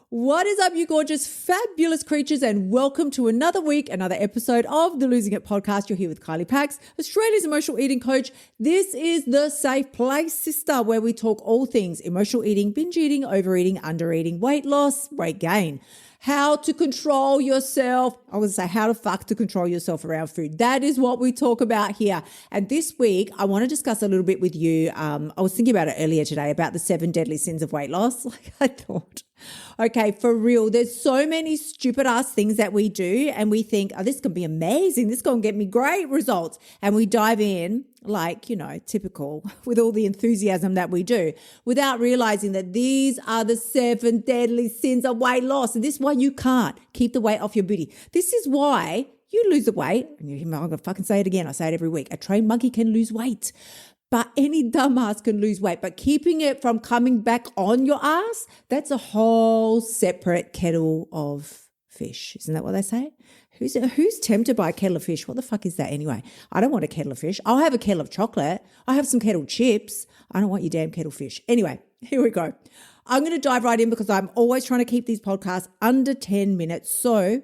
What is up, you gorgeous, fabulous creatures, and welcome to another week, another episode of the Losing It podcast. You're here with Kylie Pax, Australia's emotional eating coach. This is the safe place, sister, where we talk all things emotional eating, binge eating, overeating, undereating, weight loss, weight gain. How to control yourself. I would say how to control yourself around food. That is what we talk about here. And this week, I want to discuss a little bit with you. I was thinking about it earlier today about the 7 deadly sins of weight loss. Like I thought, okay, for real, there's so many stupid ass things that we do and we think, oh, this can be amazing. This is going to get me great results. And we dive in like, typical with all the enthusiasm that we do without realizing that these are the 7 deadly sins of weight loss. And this is why you can't keep the weight off your booty. This is why you lose the weight. And I'm going to fucking say it again. I say it every week. A trained monkey can lose weight. But any dumbass can lose weight. But keeping it from coming back on your ass, that's a whole separate kettle of fish. Isn't that what they say? Who's tempted by a kettle of fish? What the fuck is that anyway? I don't want a kettle of fish. I'll have a kettle of chocolate. I'll have some kettle chips. I don't want your damn kettle fish. Anyway, here we go. I'm going to dive right in because I'm always trying to keep these podcasts under 10 minutes. So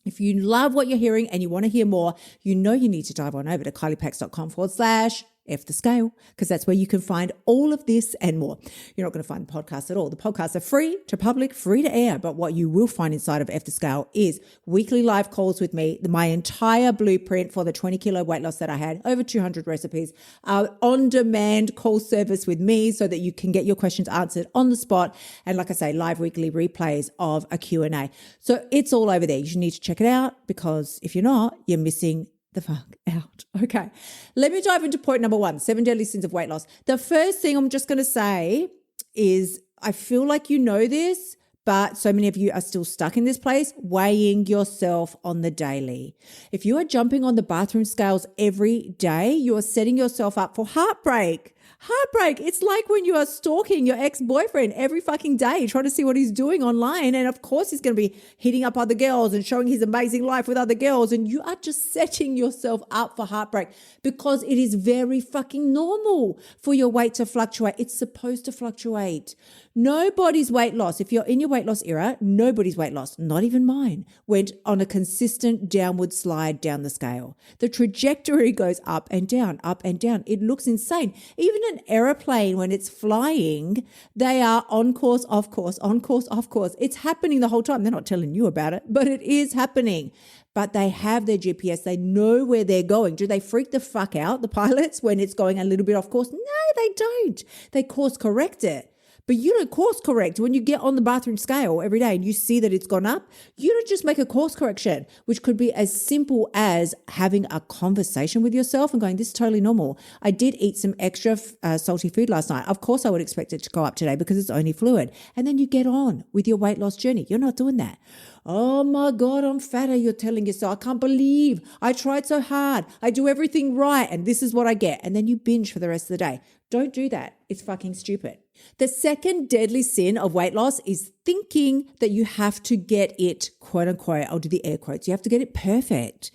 if you love what you're hearing and you want to hear more, you need to dive on over to kyliepax.com/F the scale, because that's where you can find all of this and more. You're not going to find the podcast at all. The podcasts are free to public, free to air. But what you will find inside of F the scale is weekly live calls with me, my entire blueprint for the 20 kilo weight loss that I had, over 200 recipes, on-demand call service with me so that you can get your questions answered on the spot. And like I say, live weekly replays of a Q&A. So it's all over there. You need to check it out because if you're not, you're missing the fuck out. Okay. Let me dive into point number 1, 7 deadly sins of weight loss. The first thing I'm just going to say is I feel like you know this, but so many of you are still stuck in this place, weighing yourself on the daily. If you are jumping on the bathroom scales every day, you are setting yourself up for heartbreak. Heartbreak. It's like when you are stalking your ex-boyfriend every fucking day, trying to see what he's doing online. And of course, he's going to be hitting up other girls and showing his amazing life with other girls. And you are just setting yourself up for heartbreak because it is very fucking normal for your weight to fluctuate. It's supposed to fluctuate. Nobody's weight loss, if you're in your weight loss era, nobody's weight loss, not even mine, went on a consistent downward slide down the scale. The trajectory goes up and down, up and down. It looks insane. Even an aeroplane, when it's flying, they are on course, off course, on course, off course. It's happening the whole time. They're not telling you about it, but it is happening. But they have their GPS. They know where they're going. Do they freak the fuck out, the pilots, when it's going a little bit off course? No, they don't. They course correct it. But you don't course correct when you get on the bathroom scale every day and you see that it's gone up. You don't just make a course correction, which could be as simple as having a conversation with yourself and going, this is totally normal. I did eat some extra salty food last night. Of course, I would expect it to go up today because it's only fluid. And then you get on with your weight loss journey. You're not doing that. Oh my God, I'm fatter. You're telling yourself, I can't believe I tried so hard. I do everything right. And this is what I get. And then you binge for the rest of the day. Don't do that. It's fucking stupid. The second deadly sin of weight loss is thinking that you have to get it, quote unquote, I'll do the air quotes, you have to get it perfect.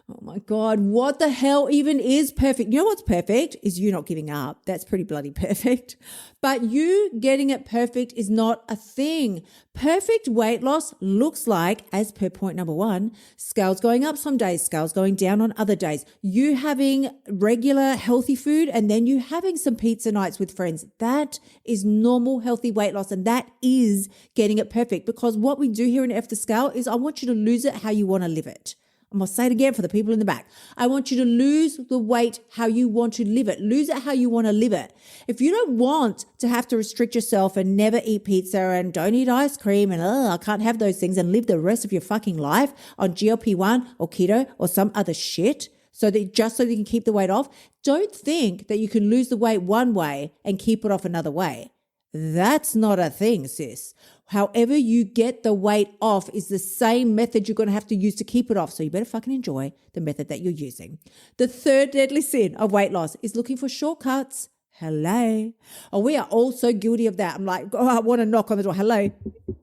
Oh my God, what the hell even is perfect? You know what's perfect is you not giving up. That's pretty bloody perfect. But you getting it perfect is not a thing. Perfect weight loss looks like, as per point number 1, scales going up some days, scales going down on other days. You having regular healthy food and then you having some pizza nights with friends. That is normal healthy weight loss, and that is getting it perfect, because what we do here in F the Scale is I want you to lose it how you want to live it. I'm going to say it again for the people in the back. I want you to lose the weight how you want to live it. Lose it how you want to live it. If you don't want to have to restrict yourself and never eat pizza and don't eat ice cream and I can't have those things and live the rest of your fucking life on GLP-1 or keto or some other shit so that you can keep the weight off, don't think that you can lose the weight one way and keep it off another way. That's not a thing, sis. However you get the weight off is the same method you're going to have to use to keep it off. So you better fucking enjoy the method that you're using. The third deadly sin of weight loss is looking for shortcuts. Hello. Oh, we are all so guilty of that. I'm like, oh, I want to knock on the door. Hello.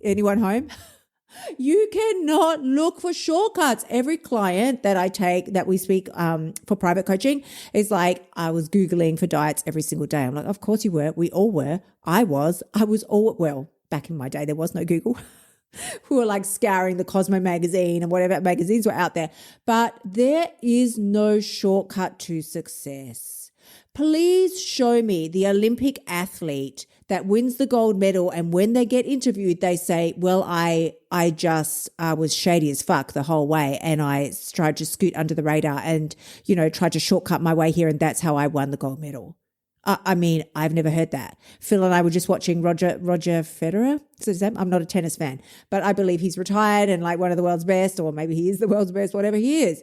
Anyone home? You cannot look for shortcuts. Every client that I take that we speak for private coaching is like, I was Googling for diets every single day. I'm like, of course you were. We all were. I was all, well, back in my day, there was no Google, who were like scouring the Cosmo magazine and whatever magazines were out there. But there is no shortcut to success. Please show me the Olympic athlete that wins the gold medal, and when they get interviewed, they say, well, I just was shady as fuck the whole way, and I tried to scoot under the radar and, tried to shortcut my way here, and that's how I won the gold medal. I mean, I've never heard that. Phil and I were just watching Roger Federer. I'm not a tennis fan, but I believe he's retired and like one of the world's best, or maybe he is the world's best, whatever he is.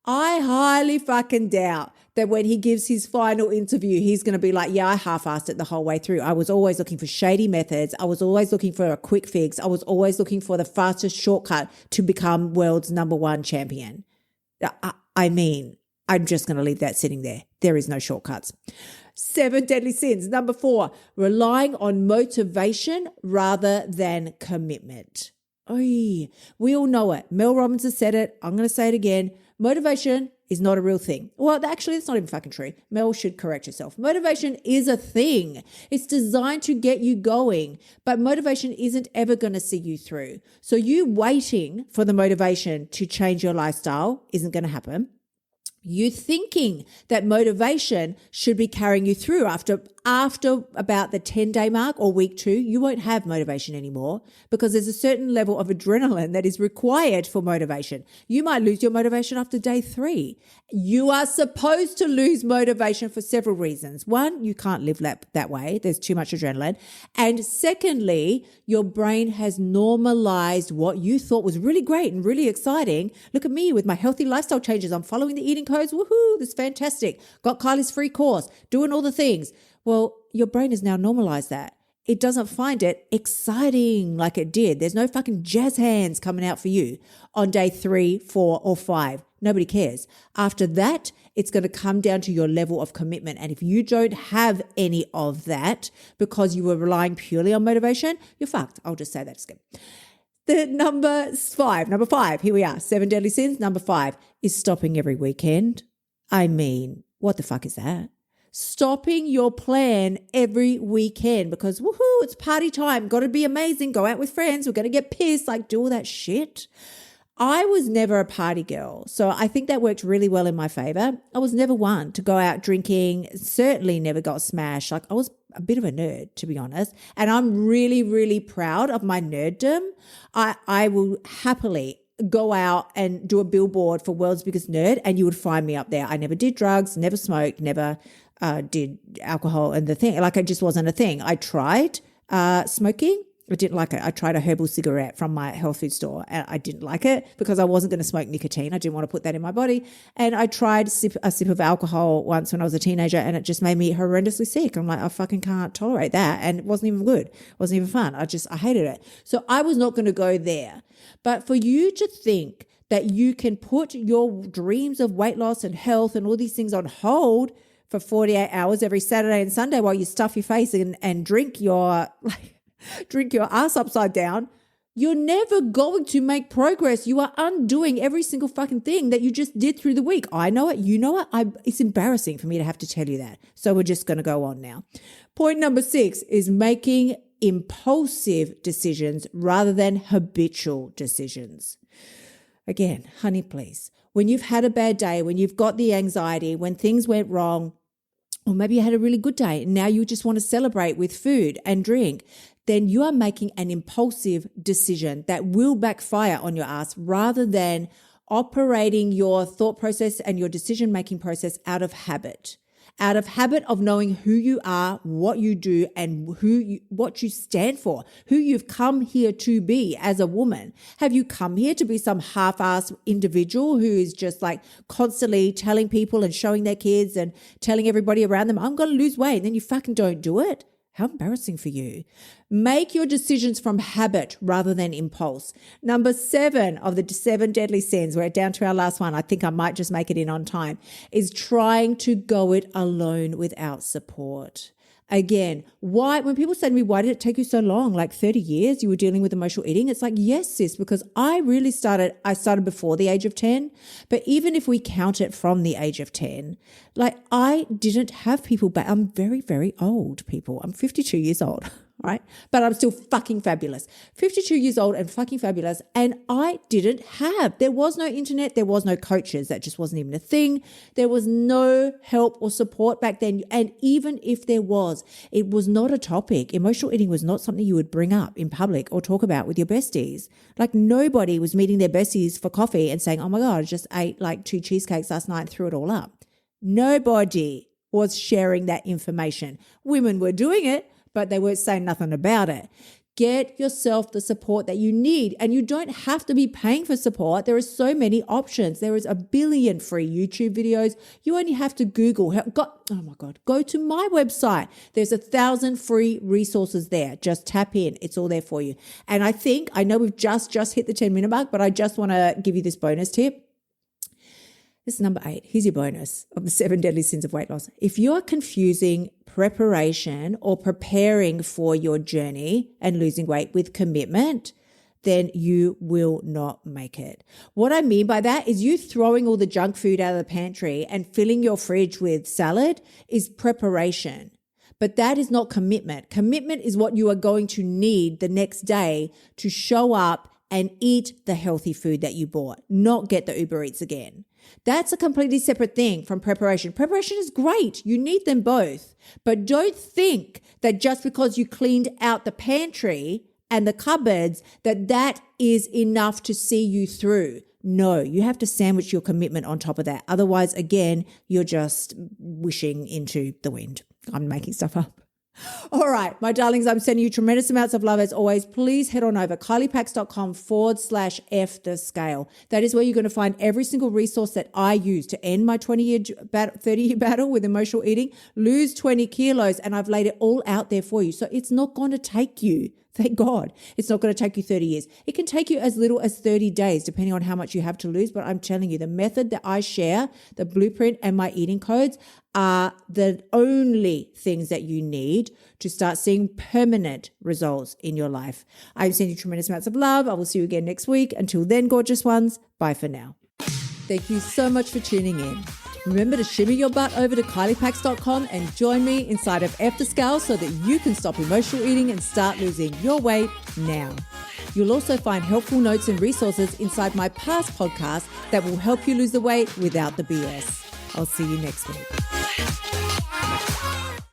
I highly fucking doubt that when he gives his final interview, he's going to be like, yeah, I half-assed it the whole way through. I was always looking for shady methods. I was always looking for a quick fix. I was always looking for the fastest shortcut to become world's number one champion. I mean, I'm just going to leave that sitting there. There is no shortcuts. 7 deadly sins. Number 4, relying on motivation rather than commitment. Oy, we all know it. Mel Robbins has said it. I'm going to say it again. Motivation is not a real thing. Well, actually, it's not even fucking true. Mel should correct yourself. Motivation is a thing. It's designed to get you going, but motivation isn't ever going to see you through. So you waiting for the motivation to change your lifestyle isn't going to happen. You thinking that motivation should be carrying you through after about the 10-day mark or week 2, you won't have motivation anymore, because there's a certain level of adrenaline that is required for motivation. You might lose your motivation after day 3. You are supposed to lose motivation for several reasons. 1, you can't live that way. There's too much adrenaline. And secondly, your brain has normalized what you thought was really great and really exciting. Look at me with my healthy lifestyle changes. I'm following the eating codes. Woohoo, this is fantastic. Got Kylie's free course, doing all the things. Well, your brain has now normalized that. It doesn't find it exciting like it did. There's no fucking jazz hands coming out for you on day 3, 4, or 5. Nobody cares. After that, it's going to come down to your level of commitment. And if you don't have any of that because you were relying purely on motivation, you're fucked. I'll just say that again. The number 5, here we are, 7 deadly sins. Number 5 is stopping every weekend. I mean, what the fuck is that? Stopping your plan every weekend because woohoo, it's party time. Got to be amazing. Go out with friends. We're going to get pissed. Like, do all that shit. I was never a party girl, so I think that worked really well in my favor. I was never one to go out drinking, certainly never got smashed. Like, I was a bit of a nerd, to be honest, and I'm really, really proud of my nerddom. I will happily go out and do a billboard for World's Biggest Nerd, and you would find me up there. I never did drugs, never smoked, never did alcohol, and the thing, like, it just wasn't a thing. I tried smoking. I didn't like it. I tried a herbal cigarette from my health food store and I didn't like it because I wasn't going to smoke nicotine. I didn't want to put that in my body. And I tried a sip of alcohol once when I was a teenager and it just made me horrendously sick. I'm like, I fucking can't tolerate that. And it wasn't even good. It wasn't even fun. I hated it. So I was not going to go there. But for you to think that you can put your dreams of weight loss and health and all these things on hold for 48 hours every Saturday and Sunday while you stuff your face and drink your ass upside down, you're never going to make progress. You are undoing every single fucking thing that you just did through the week. I know it. You know it. It's embarrassing for me to have to tell you that. So we're just going to go on now. Point number 6 is making impulsive decisions rather than habitual decisions. Again, honey, please. When you've had a bad day, when you've got the anxiety, when things went wrong, or maybe you had a really good day and now you just want to celebrate with food and drink, then you are making an impulsive decision that will backfire on your ass rather than operating your thought process and your decision-making process out of habit of knowing who you are, what you do, and what you stand for, who you've come here to be as a woman. Have you come here to be some half-ass individual who is just like constantly telling people and showing their kids and telling everybody around them, I'm going to lose weight, and then you fucking don't do it? How embarrassing for you. Make your decisions from habit rather than impulse. Number 7 of the 7 deadly sins, we're down to our last one. I think I might just make it in on time, is trying to go it alone without support. Again, when people say to me, why did it take you so long? Like 30 years you were dealing with emotional eating? It's like, yes, sis, because I started before the age of 10. But even if we count it from the age of 10, like I didn't have people back. I'm very, very old, people. I'm 52 years old. all right? But I'm still fucking fabulous. 52 years old and fucking fabulous. And there was no internet. There was no coaches. That just wasn't even a thing. There was no help or support back then. And even if there was, it was not a topic. Emotional eating was not something you would bring up in public or talk about with your besties. Like nobody was meeting their besties for coffee and saying, oh my God, I just ate like 2 cheesecakes last night and threw it all up. Nobody was sharing that information. Women were doing it, but they weren't saying nothing about it. Get yourself the support that you need, and you don't have to be paying for support. There are so many options. There is a billion free YouTube videos. You only have to Google. Go to my website. There's 1,000 free resources there. Just tap in. It's all there for you. And I know we've just hit the 10-minute mark, but I just want to give you this bonus tip. This is number 8. Here's your bonus of the 7 deadly sins of weight loss. If you're confusing preparation or preparing for your journey and losing weight with commitment, then you will not make it. What I mean by that is you throwing all the junk food out of the pantry and filling your fridge with salad is preparation. But that is not commitment. Commitment is what you are going to need the next day to show up and eat the healthy food that you bought, not get the Uber Eats again. That's a completely separate thing from preparation. Preparation is great. You need them both. But don't think that just because you cleaned out the pantry and the cupboards, that is enough to see you through. No, you have to sandwich your commitment on top of that. Otherwise, again, you're just wishing into the wind. I'm making stuff up. All right, my darlings, I'm sending you tremendous amounts of love as always. Please head on over kyliepax.com/F the scale. That is where you're going to find every single resource that I use to end my 30-year battle with emotional eating, lose 20 kilos, and I've laid it all out there for you. So it's not going to take you, thank God, it's not going to take you 30 years. It can take you as little as 30 days, depending on how much you have to lose. But I'm telling you, the method that I share, the blueprint and my eating codes are the only things that you need to start seeing permanent results in your life. I'm sending you tremendous amounts of love. I will see you again next week. Until then, gorgeous ones, bye for now. Thank you so much for tuning in. Remember to shimmy your butt over to kyliepax.com and join me inside of F the Scale so that you can stop emotional eating and start losing your weight now. You'll also find helpful notes and resources inside my past podcasts that will help you lose the weight without the BS. I'll see you next week.